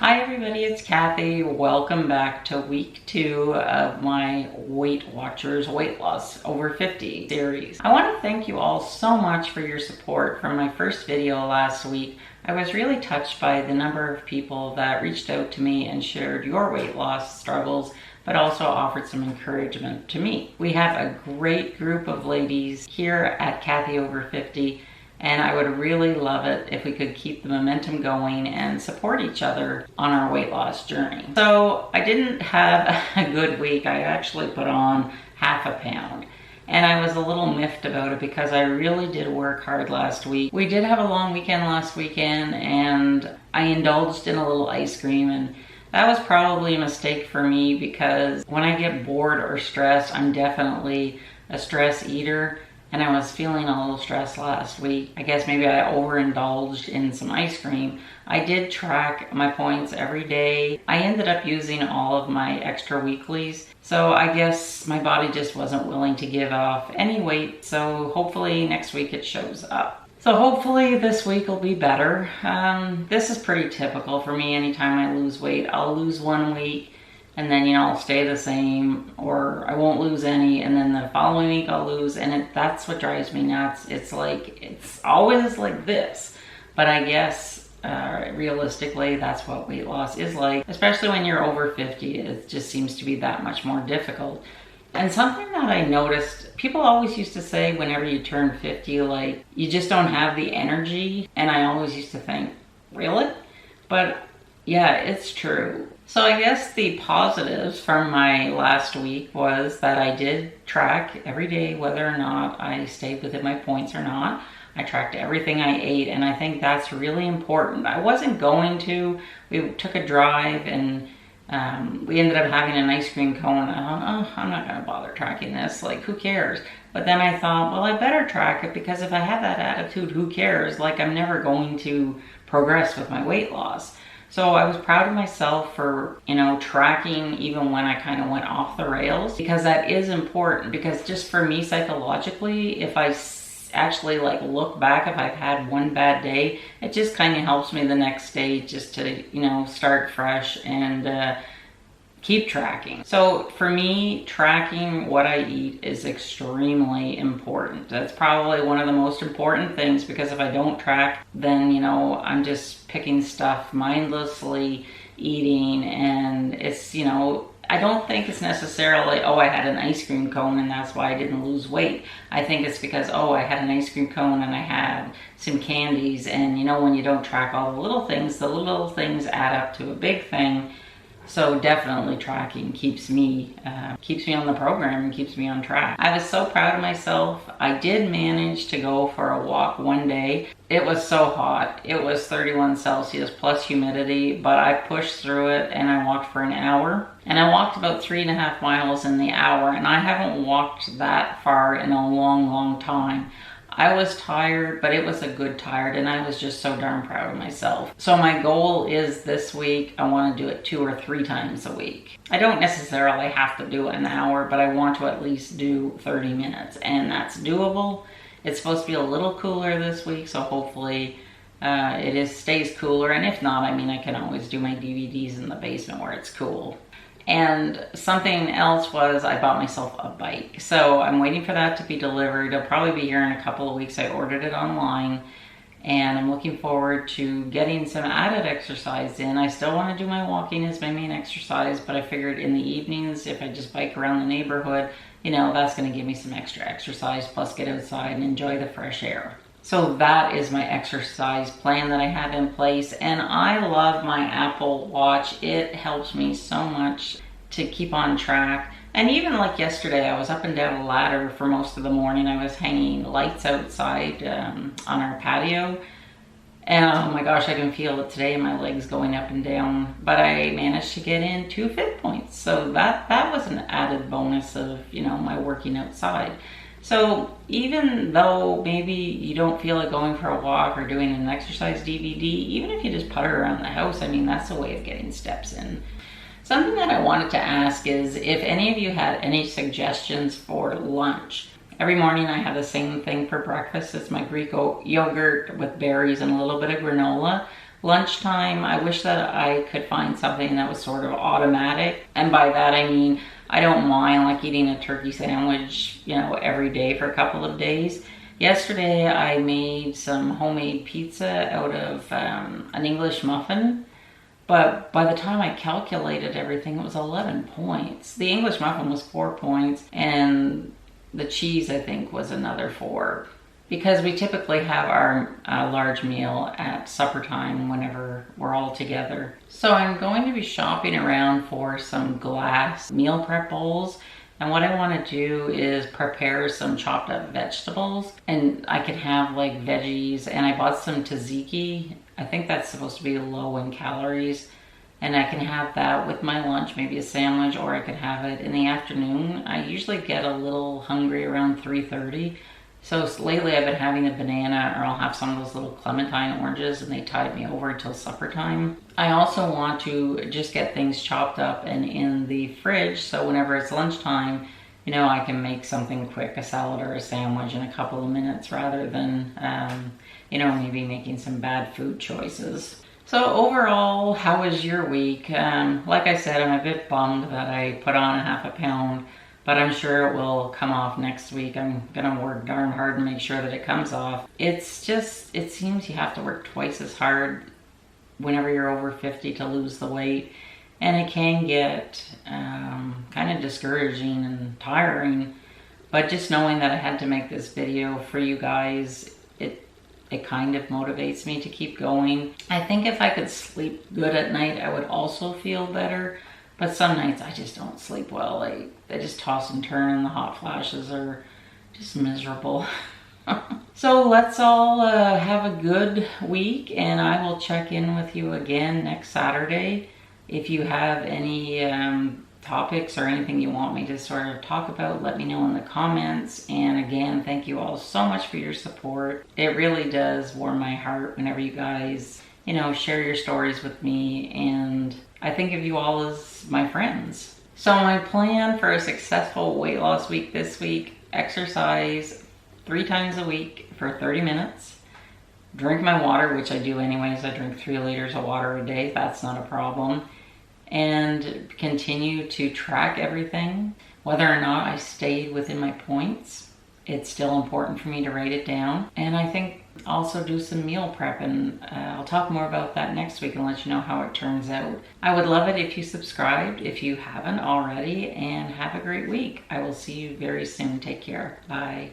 Hi everybody, it's Cathy. Welcome back to week 2 of my Weight Watchers Weight Loss Over 50 series. I want to thank you all so much for your support from my first video last week. I was really touched by the number of people that reached out to me and shared your weight loss struggles, but also offered some encouragement to me. We have a great group of ladies here at Cathy Over 50. And I would really love it if we could keep the momentum going and support each other on our weight loss journey. So I didn't have a good week. I actually put on half a pound. And I was a little miffed about it because I really did work hard last week. We did have a long weekend last weekend and I indulged in a little ice cream, and that was probably a mistake for me because when I get bored or stressed, I'm definitely a stress eater. And I was feeling a little stressed last week. I guess maybe I overindulged in some ice cream. I did track my points every day. I ended up using all of my extra weeklies. So I guess my body just wasn't willing to give off any weight. So hopefully next week it shows up. So hopefully this week will be better. This is pretty typical for me. Anytime I lose weight, I'll lose 1 week. And then, I'll stay the same, or I won't lose any, and then the following week I'll lose, and that's what drives me nuts. It's always like this. But I guess, realistically, that's what weight loss is like. Especially when you're over 50, it just seems to be that much more difficult. And something that I noticed, people always used to say whenever you turn 50, you just don't have the energy. And I always used to think, really? But yeah, it's true. So I guess the positives from my last week was that I did track every day whether or not I stayed within my points or not. I tracked everything I ate, and I think that's really important. I wasn't going to. We took a drive and we ended up having an ice cream cone. I thought, oh, I'm not going to bother tracking this. Who cares? But then I thought, well, I better track it because if I have that attitude, who cares? I'm never going to progress with my weight loss. So I was proud of myself for, tracking even when I kind of went off the rails, because that is important. Because just for me psychologically, if I actually look back, if I've had one bad day, it just kind of helps me the next day just to, start fresh and keep tracking. So for me, tracking what I eat is extremely important. That's probably one of the most important things, because if I don't track, then, I'm just picking stuff mindlessly, eating, and it's, I don't think it's necessarily, oh, I had an ice cream cone and that's why I didn't lose weight. I think it's because, oh, I had an ice cream cone and I had some candies, and when you don't track all the little things add up to a big thing. So definitely tracking keeps me on the program and keeps me on track. I was so proud of myself. I did manage to go for a walk one day. It was so hot. It was 31 Celsius plus humidity, but I pushed through it and I walked for an hour. And I walked about 3.5 miles in the hour, and I haven't walked that far in a long, long time. I was tired, but it was a good tired, and I was just so darn proud of myself. So my goal is this week, I want to do it 2 or 3 times a week. I don't necessarily have to do an hour, but I want to at least do 30 minutes, and that's doable. It's supposed to be a little cooler this week, so hopefully stays cooler. And if not, I can always do my DVDs in the basement where it's cool. And something else was I bought myself a bike. So I'm waiting for that to be delivered. It'll probably be here in a couple of weeks. I ordered it online, and I'm looking forward to getting some added exercise in. I still want to do my walking as my main exercise, but I figured in the evenings, if I just bike around the neighborhood, that's going to give me some extra exercise, plus get outside and enjoy the fresh air. So that is my exercise plan that I have in place, and I love my Apple Watch. It helps me so much to keep on track. And even yesterday, I was up and down a ladder for most of the morning. I was hanging lights outside on our patio, and oh my gosh, I can feel it today in my legs going up and down. But I managed to get in 2 fit points, so that was an added bonus of my working outside. So even though maybe you don't feel like going for a walk or doing an exercise DVD, even if you just putter around the house, that's a way of getting steps in. Something that I wanted to ask is if any of you had any suggestions for lunch. Every morning I have the same thing for breakfast. It's my Greek yogurt with berries and a little bit of granola. Lunchtime, I wish that I could find something that was sort of automatic. And by that I mean, I don't mind like eating a turkey sandwich, you know, every day for a couple of days. Yesterday I made some homemade pizza out of an English muffin. But by the time I calculated everything, it was 11 points. The English muffin was 4 points, and the cheese, I think, was another 4. Because we typically have our large meal at supper time whenever we're all together. So I'm going to be shopping around for some glass meal prep bowls. And what I want to do is prepare some chopped up vegetables. And I can have like veggies, and I bought some tzatziki. I think that's supposed to be low in calories. And I can have that with my lunch, maybe a sandwich, or I could have it in the afternoon. I usually get a little hungry around 3:30. So lately I've been having a banana, or I'll have some of those little clementine oranges, and they tide me over until supper time. I also want to just get things chopped up and in the fridge, so whenever it's lunchtime, you know, I can make something quick, a salad or a sandwich in a couple of minutes, rather than, you know, maybe making some bad food choices. So overall, how was your week? Like I said, I'm a bit bummed that I put on a half a pound, but I'm sure it will come off next week. I'm gonna work darn hard and make sure that it comes off. It's just, it seems you have to work twice as hard whenever you're over 50 to lose the weight. And it can get kind of discouraging and tiring. But just knowing that I had to make this video for you guys, it kind of motivates me to keep going. I think if I could sleep good at night, I would also feel better. But some nights I just don't sleep well. I just toss and turn, and the hot flashes are just miserable. So let's all have a good week, and I will check in with you again next Saturday. If you have any topics or anything you want me to sort of talk about, let me know in the comments. And again, thank you all so much for your support. It really does warm my heart whenever you guys, you know, share your stories with me, and I think of you all as my friends. So my plan for a successful weight loss week this week: exercise 3 times a week for 30 minutes, drink my water, which I do anyways. I drink 3 liters of water a day. That's not a problem. And continue to track everything. Whether or not I stayed within my points, it's still important for me to write it down. And I think also do some meal prep, and I'll talk more about that next week and let you know how it turns out. I would love it if you subscribed if you haven't already, and have a great week. I will see you very soon. Take care. Bye.